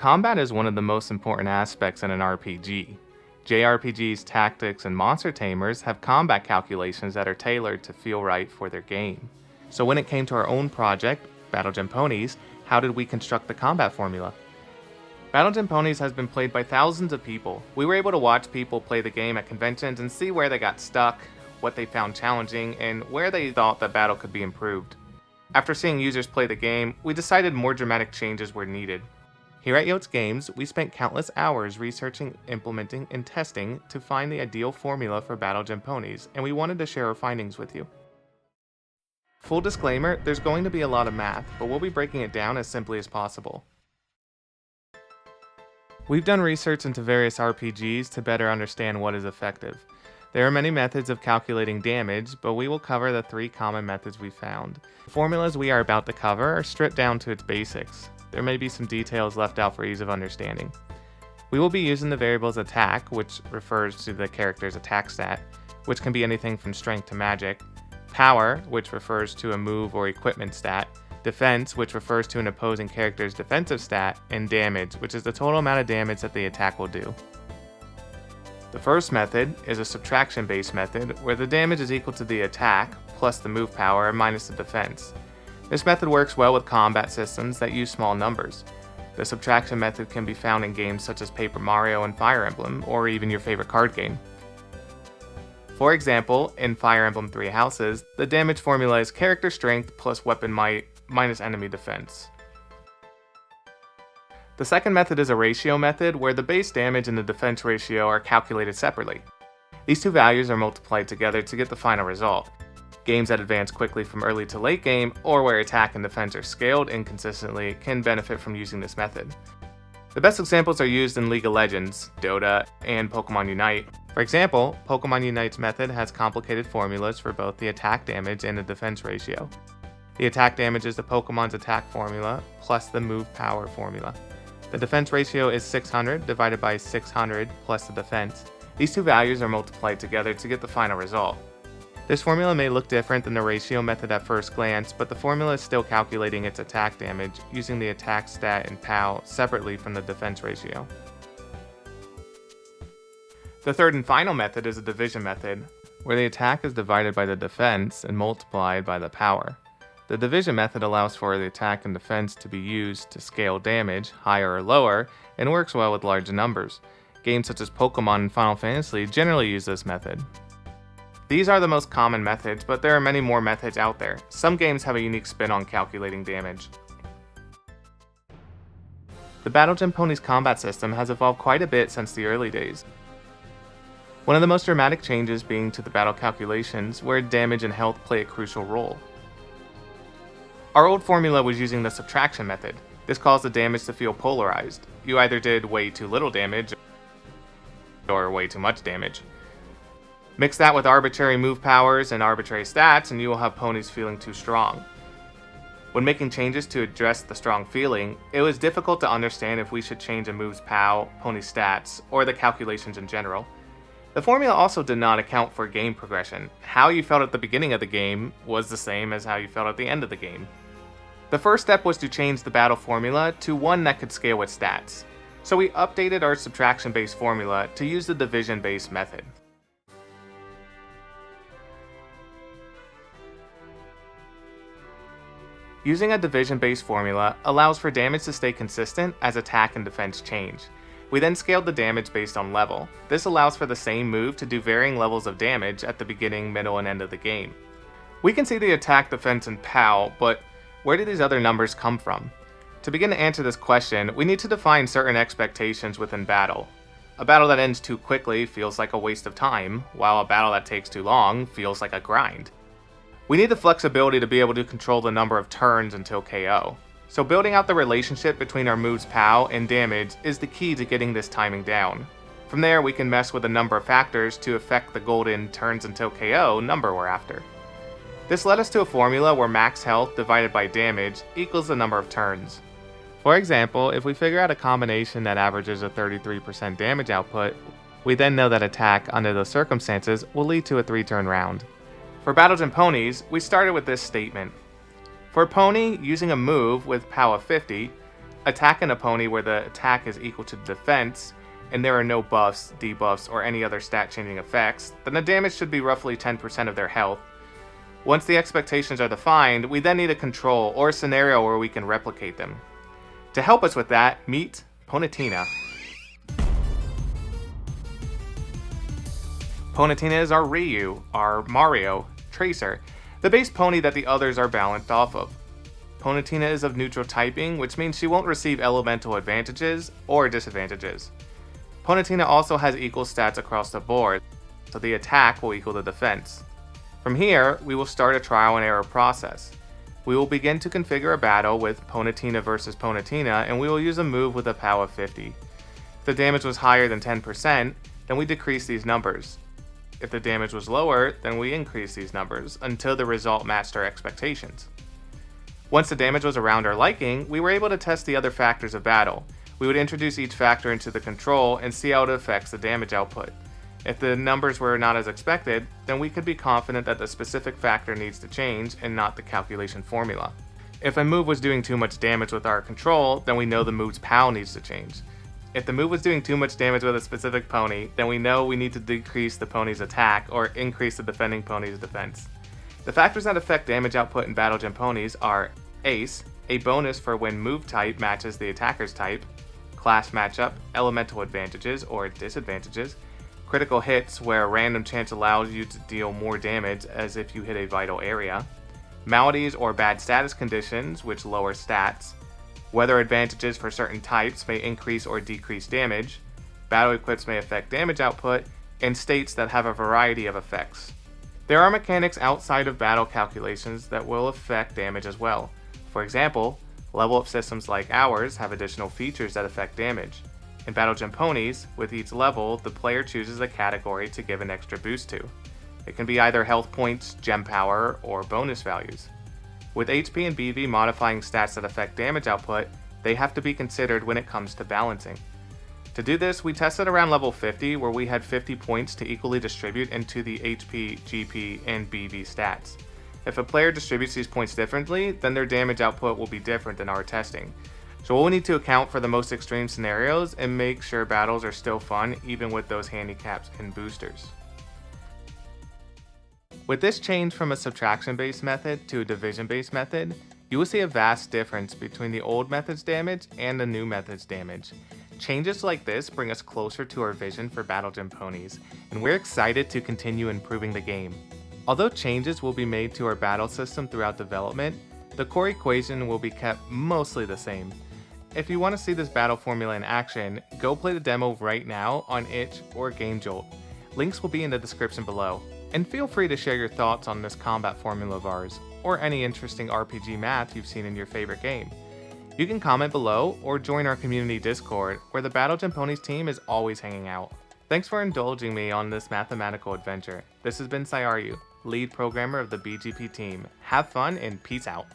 Combat is one of the most important aspects in an RPG. JRPGs, tactics, and monster tamers have combat calculations that are tailored to feel right for their game. So when it came to our own project, Battle Gem Ponies, how did we construct the combat formula? Battle Gem Ponies has been played by thousands of people. We were able to watch people play the game at conventions and see where they got stuck, what they found challenging, and where they thought the battle could be improved. After seeing users play the game, we decided more dramatic changes were needed. Here at Yotes Games, we spent countless hours researching, implementing, and testing to find the ideal formula for Battle Gem Ponies, and we wanted to share our findings with you. Full disclaimer, there's going to be a lot of math, but we'll be breaking it down as simply as possible. We've done research into various RPGs to better understand what is effective. There are many methods of calculating damage, but we will cover the 3 common methods we found. The formulas we are about to cover are stripped down to its basics. There may be some details left out for ease of understanding. We will be using the variables attack, which refers to the character's attack stat, which can be anything from strength to magic, power, which refers to a move or equipment stat, defense, which refers to an opposing character's defensive stat, and damage, which is the total amount of damage that the attack will do. The first method is a subtraction-based method, where the damage is equal to the attack, plus the move power, minus the defense. This method works well with combat systems that use small numbers. The subtraction method can be found in games such as Paper Mario and Fire Emblem, or even your favorite card game. For example, in Fire Emblem Three Houses, the damage formula is character strength plus weapon might minus enemy defense. The second method is a ratio method, where the base damage and the defense ratio are calculated separately. These 2 values are multiplied together to get the final result. Games that advance quickly from early to late game, or where attack and defense are scaled inconsistently, can benefit from using this method. The best examples are used in League of Legends, Dota, and Pokemon Unite. For example, Pokemon Unite's method has complicated formulas for both the attack damage and the defense ratio. The attack damage is the Pokemon's attack formula, plus the move power formula. The defense ratio is 600 divided by 600 plus the defense. These 2 values are multiplied together to get the final result. This formula may look different than the ratio method at first glance, but the formula is still calculating its attack damage using the attack stat and POW separately from the defense ratio. The third and final method is a division method, where the attack is divided by the defense and multiplied by the power. The division method allows for the attack and defense to be used to scale damage, higher or lower, and works well with large numbers. Games such as Pokemon and Final Fantasy generally use this method. These are the most common methods, but there are many more methods out there. Some games have a unique spin on calculating damage. The Battle Gem Ponies combat system has evolved quite a bit since the early days. One of the most dramatic changes being to the battle calculations, where damage and health play a crucial role. Our old formula was using the subtraction method. This caused the damage to feel polarized. You either did way too little damage or way too much damage. Mix that with arbitrary move powers and arbitrary stats, and you will have ponies feeling too strong. When making changes to address the strong feeling, it was difficult to understand if we should change a move's POW, pony stats, or the calculations in general. The formula also did not account for game progression. How you felt at the beginning of the game was the same as how you felt at the end of the game. The first step was to change the battle formula to one that could scale with stats. So we updated our subtraction-based formula to use the division-based method. Using a division-based formula allows for damage to stay consistent as attack and defense change. We then scaled the damage based on level. This allows for the same move to do varying levels of damage at the beginning, middle, and end of the game. We can see the attack, defense, and POW, but where do these other numbers come from? To begin to answer this question, we need to define certain expectations within battle. A battle that ends too quickly feels like a waste of time, while a battle that takes too long feels like a grind. We need the flexibility to be able to control the number of turns until KO. So building out the relationship between our move's POW and damage is the key to getting this timing down. From there, we can mess with a number of factors to affect the golden turns until KO number we're after. This led us to a formula where max health divided by damage equals the number of turns. For example, if we figure out a combination that averages a 33% damage output, we then know that attack under those circumstances will lead to a 3-turn round. For Battle Gem Ponies, we started with this statement. For a pony using a move with POW of 50, Attacking a pony where the attack is equal to the defense, and there are no buffs, debuffs, or any other stat-changing effects, then the damage should be roughly 10% of their health. Once the expectations are defined, we then need a control or a scenario where we can replicate them. To help us with that, meet Ponitina. Ponitina is our Ryu, our Mario, Tracer, the base pony that the others are balanced off of. Ponitina is of neutral typing, which means she won't receive elemental advantages or disadvantages. Ponitina also has equal stats across the board, so the attack will equal the defense. From here, we will start a trial and error process. We will begin to configure a battle with Ponitina versus Ponitina, and we will use a move with a POW of 50. If the damage was higher than 10%, then we decrease these numbers. If the damage was lower, then we increase these numbers until the result matched our expectations. Once the damage was around our liking, we were able to test the other factors of battle. We would introduce each factor into the control and see how it affects the damage output. If the numbers were not as expected, then we could be confident that the specific factor needs to change and not the calculation formula. If a move was doing too much damage with our control, then we know the move's POW needs to change. If the move was doing too much damage with a specific pony, then we know we need to decrease the pony's attack or increase the defending pony's defense. The factors that affect damage output in Battle Gem ponies are Ace, a bonus for when move type matches the attacker's type, class matchup, elemental advantages or disadvantages, critical hits where a random chance allows you to deal more damage as if you hit a vital area, maladies or bad status conditions which lower stats, weather advantages for certain types may increase or decrease damage, battle equips may affect damage output, and states that have a variety of effects. There are mechanics outside of battle calculations that will affect damage as well. For example, level-up systems like ours have additional features that affect damage. In Battle Gem ponies, with each level, the player chooses a category to give an extra boost to. It can be either health points, gem power, or bonus values. With HP and BV modifying stats that affect damage output, they have to be considered when it comes to balancing. To do this, we tested around level 50 where we had 50 points to equally distribute into the HP, GP, and BV stats. If a player distributes these points differently, then their damage output will be different than our testing. So we'll need to account for the most extreme scenarios and make sure battles are still fun even with those handicaps and boosters. With this change from a subtraction-based method to a division-based method, you will see a vast difference between the old method's damage and the new method's damage. Changes like this bring us closer to our vision for Battle Gem ponies, and we're excited to continue improving the game. Although changes will be made to our battle system throughout development, the core equation will be kept mostly the same. If you want to see this battle formula in action, go play the demo right now on Itch or GameJolt. Links will be in the description below. And feel free to share your thoughts on this combat formula of ours, or any interesting RPG math you've seen in your favorite game. You can comment below or join our community Discord, where the Battle Gem Ponies team is always hanging out. Thanks for indulging me on this mathematical adventure. This has been Sayaru, lead programmer of the BGP team. Have fun and peace out.